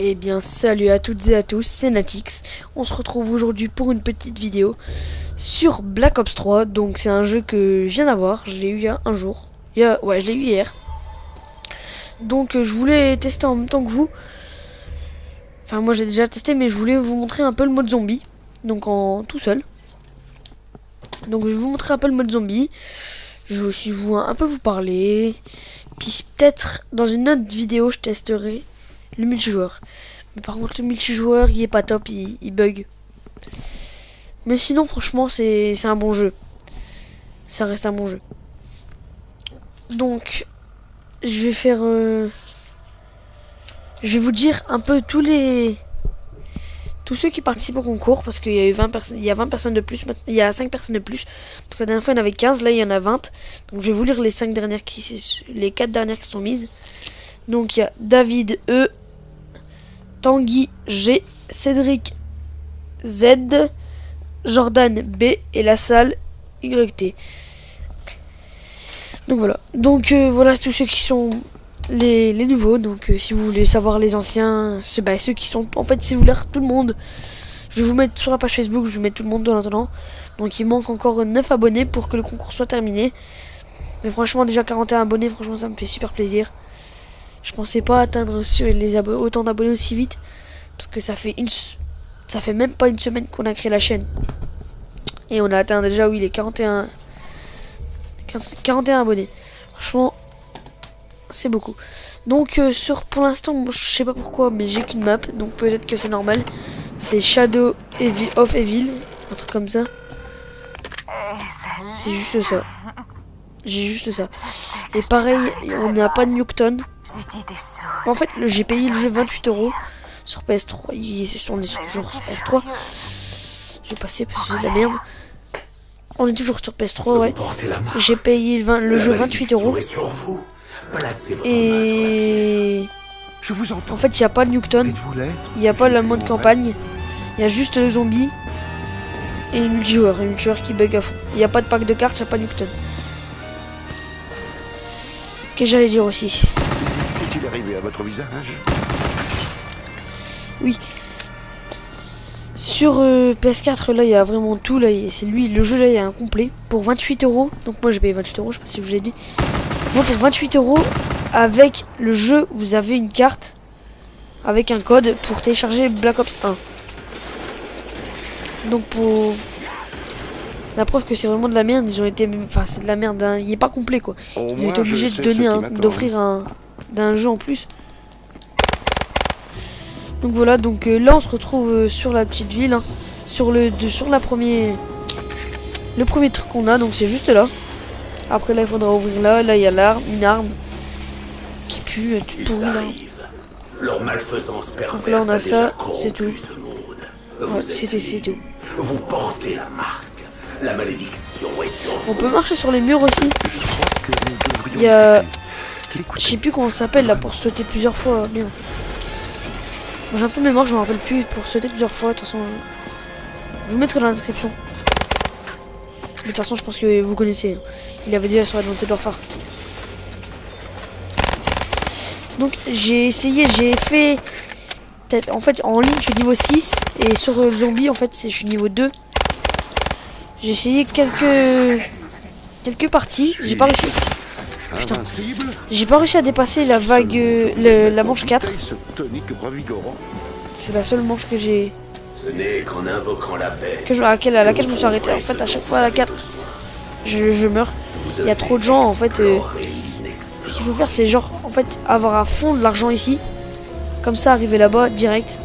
Eh bien salut à toutes et à tous, c'est Natix. On se retrouve aujourd'hui pour une petite vidéo sur Black Ops 3. Donc c'est un jeu que je viens d'avoir, je l'ai eu il y a un jour. Ouais, je l'ai eu hier. Donc je voulais tester en même temps que vous. Enfin moi j'ai déjà testé, mais je voulais vous montrer un peu le mode zombie. Donc en tout seul. Donc je vais vous montrer un peu le mode zombie. Je vais aussi un peu vous parler. Puis peut-être dans une autre vidéo je testerai le multijoueur. Mais par contre le multijoueur il est pas top, il bug. Mais sinon franchement c'est un bon jeu. Ça reste un bon jeu. Donc je vais faire je vais vous dire un peu tous ceux qui participent au concours, parce qu'il y a eu 20 personnes, il y a 20 personnes de plus, il y a 5 personnes de plus. Donc la dernière fois il y en avait 15, là il y en a 20. Donc je vais vous lire les 4 dernières qui sont mises. Donc il y a David E, Tanguy G, Cédric Z, Jordan B et la salle YT. Donc voilà. Donc voilà tous ceux qui sont les nouveaux. Donc si vous voulez savoir les anciens, ceux qui sont en fait, si vous voulez tout le monde, je vais vous mettre sur la page Facebook, je vais mettre tout le monde dans l'attendant. Donc il manque encore 9 abonnés pour que le concours soit terminé. Mais franchement déjà 41 abonnés, franchement ça me fait super plaisir. Je pensais pas atteindre autant d'abonnés aussi vite, parce que ça fait même pas une semaine qu'on a créé la chaîne. Et on a atteint déjà les 41 abonnés. Franchement, c'est beaucoup. Donc pour l'instant, je sais pas pourquoi, mais j'ai qu'une map, donc peut-être que c'est normal. C'est Shadow of Evil, un truc comme ça. C'est juste ça. J'ai juste ça. Et pareil, on n'a pas de Nuketown. En fait, j'ai payé le jeu 28 € sur PS3. On est toujours sur PS3. Je vais passer parce que c'est de la merde. On est toujours sur PS3, ouais. J'ai payé le jeu 28 €. Et en fait, il n'y a pas de Nuketown. Il n'y a pas la mode campagne. Il y a juste le zombie et le multijoueur. Un multijoueur qui bug à fond. Il n'y a pas de pack de cartes, il n'y a pas de Nuketown. Qu'est-ce que j'allais dire aussi? Est-il arrivé à votre visage? Oui. Sur PS4, là, il y a vraiment tout. Là, c'est le jeu, là, il y a un complet pour 28 €. Donc moi, j'ai payé 28 €, je sais pas si je vous l'ai dit. Moi, pour 28 €, avec le jeu, vous avez une carte avec un code pour télécharger Black Ops 1. Donc pour la preuve que c'est vraiment de la merde, ils ont été, enfin c'est de la merde, hein. Il est pas complet quoi. Ils ont été obligés de donner d'offrir un jeu en plus. Donc voilà, donc là on se retrouve sur la petite ville, hein, sur le premier truc qu'on a, donc c'est juste là. Après là il faudra ouvrir là il y a une arme qui pue, toute pourrie là. Leur malfaisance perverse. Donc là on a ça, c'est tout. Ouais, c'est tout. Vous portez la marque. La malédiction est sur vous. On peut marcher sur les murs aussi. Il y a, je sais plus comment ça s'appelle là pour sauter plusieurs fois. Merde. Moi j'ai un truc de mémoire, je me rappelle plus, pour sauter plusieurs fois. De toute façon, je vous mettrai dans la description. Mais de toute façon, je pense que vous connaissez. Il avait déjà sur Advanced Warfare. Donc j'ai fait peut-être, en fait en ligne je suis niveau 6 et sur zombie en fait je suis niveau 2. J'ai essayé quelques parties, j'ai pas réussi. Putain. J'ai pas réussi à dépasser la vague la manche 4. C'est la seule manche que j'ai. Ce n'est qu'en invoquant la paix. À laquelle je me suis arrêté. En fait à chaque fois à la 4 je meurs. Il y a trop de gens en fait. Ce qu'il faut faire c'est genre en fait avoir à fond de l'argent ici. Comme ça arriver là-bas direct.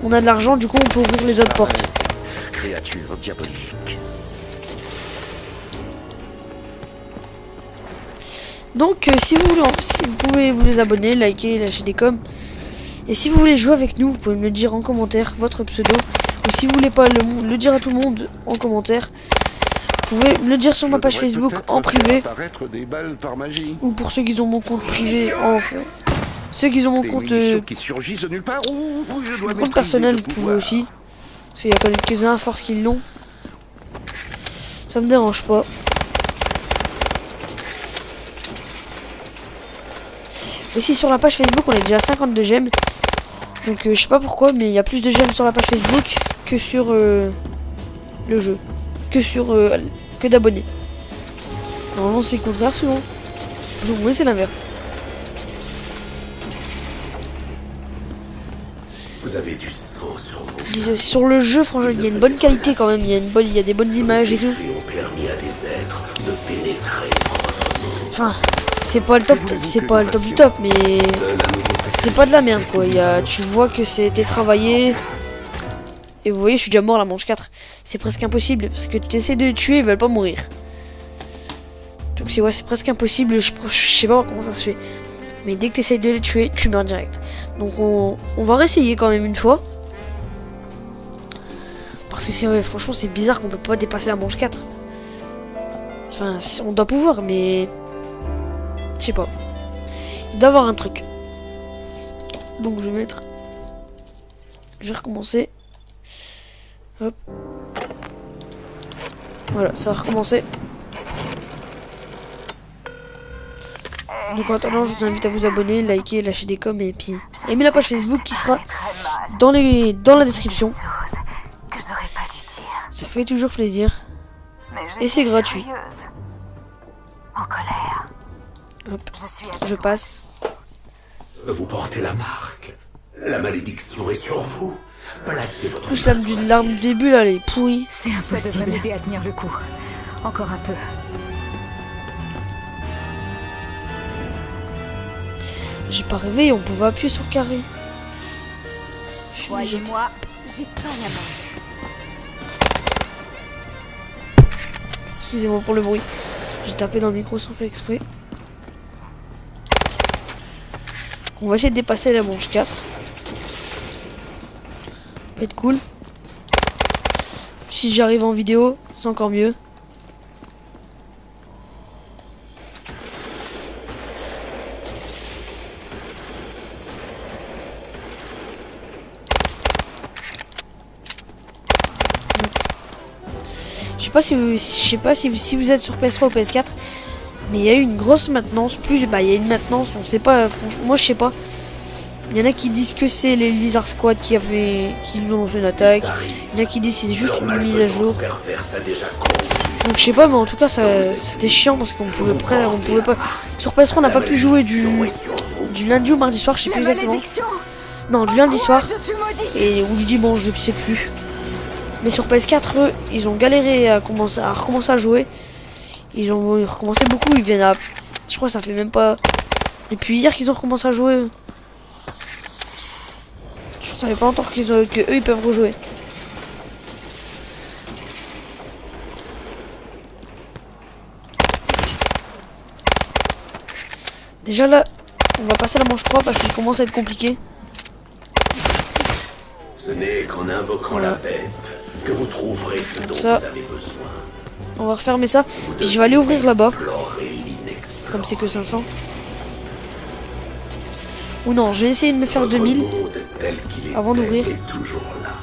On a de l'argent, du coup on peut ouvrir les autres portes. Créature diabolique. Donc si vous pouvez vous abonner, liker, lâcher des coms. Et si vous voulez jouer avec nous, vous pouvez me le dire en commentaire, votre pseudo. Ou si vous voulez pas le dire à tout le monde en commentaire, vous pouvez me le dire sur ma page Facebook en privé. Ou pour ceux qui ont mon compte privé ceux qui ont mon compte personnel, vous pouvez aussi. Parce qu'il y a quelques-uns à force qu'ils l'ont. Ça me dérange pas. Aussi sur la page Facebook on est déjà à 52 j'aime. Donc je sais pas pourquoi, mais il y a plus de j'aime sur la page Facebook que sur le jeu. Que d'abonnés. Normalement c'est le contraire souvent. Donc oui, c'est l'inverse. Vous avez du sang sur vous. Sur le jeu, franchement, il y a une bonne qualité quand même. Il y a des bonnes images et tout. Péchés ont permis à des êtres de pénétrer dans votre monde. Enfin, c'est pas le top du top, mais Seul un nouveau c'est pas de la merde quoi. Tu vois que c'était travaillé. Et vous voyez, je suis déjà mort à la manche 4. C'est presque impossible parce que tu essaies de les tuer, ils veulent pas mourir. Donc c'est presque impossible. Je sais pas comment ça se fait. Mais dès que tu essaies de les tuer, tu meurs direct. Donc on va réessayer quand même une fois. Parce que franchement c'est bizarre qu'on peut pas dépasser la manche 4. Enfin on doit pouvoir mais... Je sais pas. Il doit y avoir un truc. Donc je vais mettre... Je vais recommencer. Hop. Voilà, ça va recommencer. Donc en attendant, je vous invite à vous abonner, liker, lâcher des coms et puis aimer la page Facebook qui sera dans la description. Ça fait toujours plaisir. Et c'est gratuit. En colère. Hop, je passe. Vous portez la marque. La malédiction est sur vous. Placez votre Plus l'arme du début là, elle est pourrie. C'est impossible. Ça devrait m'aider à tenir le coup. Encore un peu. J'ai pas rêvé, on pouvait appuyer sur carré. Voyez-moi, j'ai plein la main. Excusez-moi pour le bruit. J'ai tapé dans le micro sans faire exprès. On va essayer de dépasser la manche 4. Ça peut être cool. Si j'arrive en vidéo, c'est encore mieux. Je sais pas si vous êtes sur PS3 ou PS4, mais il y a eu une grosse maintenance. Il y a une maintenance, on sait pas. Franchement, moi je sais pas. Il y en a qui disent que c'est les Lizard Squad qui nous ont lancé une attaque. Il y en a qui disent que c'est juste une mise à jour. Donc je sais pas, mais en tout cas c'était chiant parce qu'on pouvait pas. Sur PS3 on n'a pas pu jouer du lundi au mardi soir, je sais plus exactement. Non, du lundi soir et ou du dimanche, je sais plus. Mais sur PS4, eux, ils ont galéré à recommencer à jouer. Ils ont recommencé beaucoup. Ils viennent à... Je crois que ça fait même pas... Depuis hier qu'ils ont recommencé à jouer. Je savais pas encore que eux, ils peuvent rejouer. Déjà là, on va passer à la manche 3 parce qu'il commence à être compliqué. Ce n'est qu'en invoquant la bête que vous trouverez ce dont Ça. vous avez besoin. On va refermer ça. Puis je vais aller ouvrir là-bas. Comme c'est que 500. Ou non, je vais essayer de me faire 2000 avant d'ouvrir. Toujours là.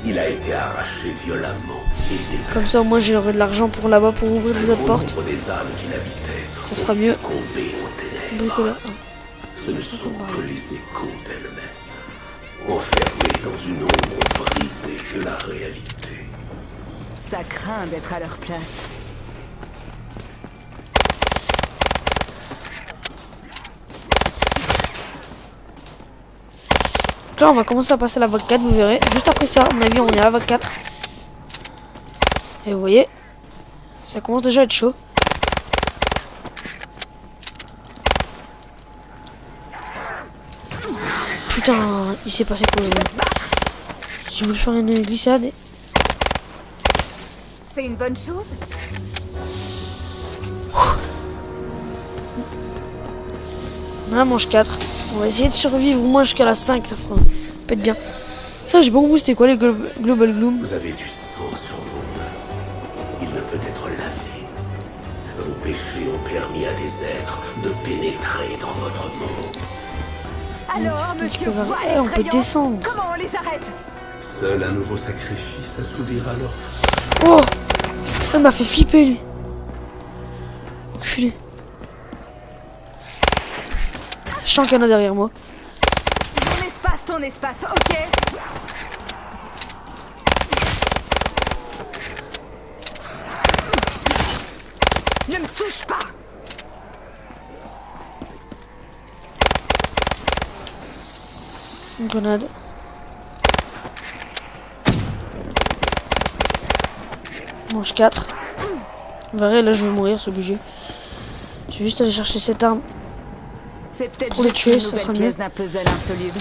Il a été arraché violemment et Comme ça au moins j'aurai de l'argent pour là-bas pour ouvrir les autres portes. des âmes qui l'habitaient Ça sera mieux. succombé aux ténèbres. Bricoleur. Ce ne sont que les échos d'elle-même, enfermés dans une ombre brisée de la réalité. Ça craint d'être à leur place. Donc là on va commencer à passer à la vague 4, vous verrez. Juste après ça, à mon avis on est à la vague 4. Et vous voyez, ça commence déjà à être chaud. Putain, il s'est passé quoi? J'ai voulu faire une glissade. C'est une bonne chose. On a la manche 4. On va essayer de survivre au moins jusqu'à la 5, ça fera peut être bien. Ça, j'ai pas compris c'était quoi les Global Gloom. Vous avez du sang sur vos mains. Il ne peut être lavé. Vos péchés ont permis à des êtres de pénétrer dans votre monde. Alors, monsieur va- Voix on peut effrayant, descendre. comment on les arrête? Seul un nouveau sacrifice assouvira leur faim. Oh, il m'a fait flipper lui. Enculé. Je sens qu'il y en a derrière moi. Mon espace, ton ton espace, ok? Ne me touche pas! Une grenade. Mange 4. Vous verrez, là je vais mourir, c'est obligé. Je vais juste aller chercher cette arme. C'est peut-être Pour les juste tuer, une ça nouvelle sera mieux. pièce d'un puzzle insoluble.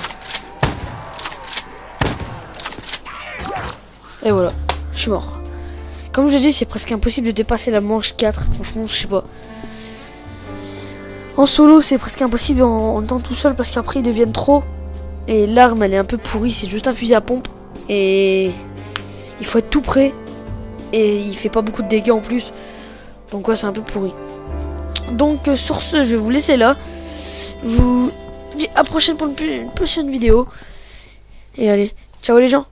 Et voilà, je suis mort. Comme je l'ai dit, c'est presque impossible de dépasser la manche 4. Franchement, je sais pas. En solo, c'est presque impossible en étant tout seul parce qu'après ils deviennent trop. Et l'arme, elle est un peu pourrie. C'est juste un fusil à pompe. Et il faut être tout près. Et il fait pas beaucoup de dégâts en plus. Donc ouais, c'est un peu pourri. Donc sur ce, je vais vous laisser là. Je vous dis à la prochaine pour une prochaine vidéo. Et allez, ciao les gens.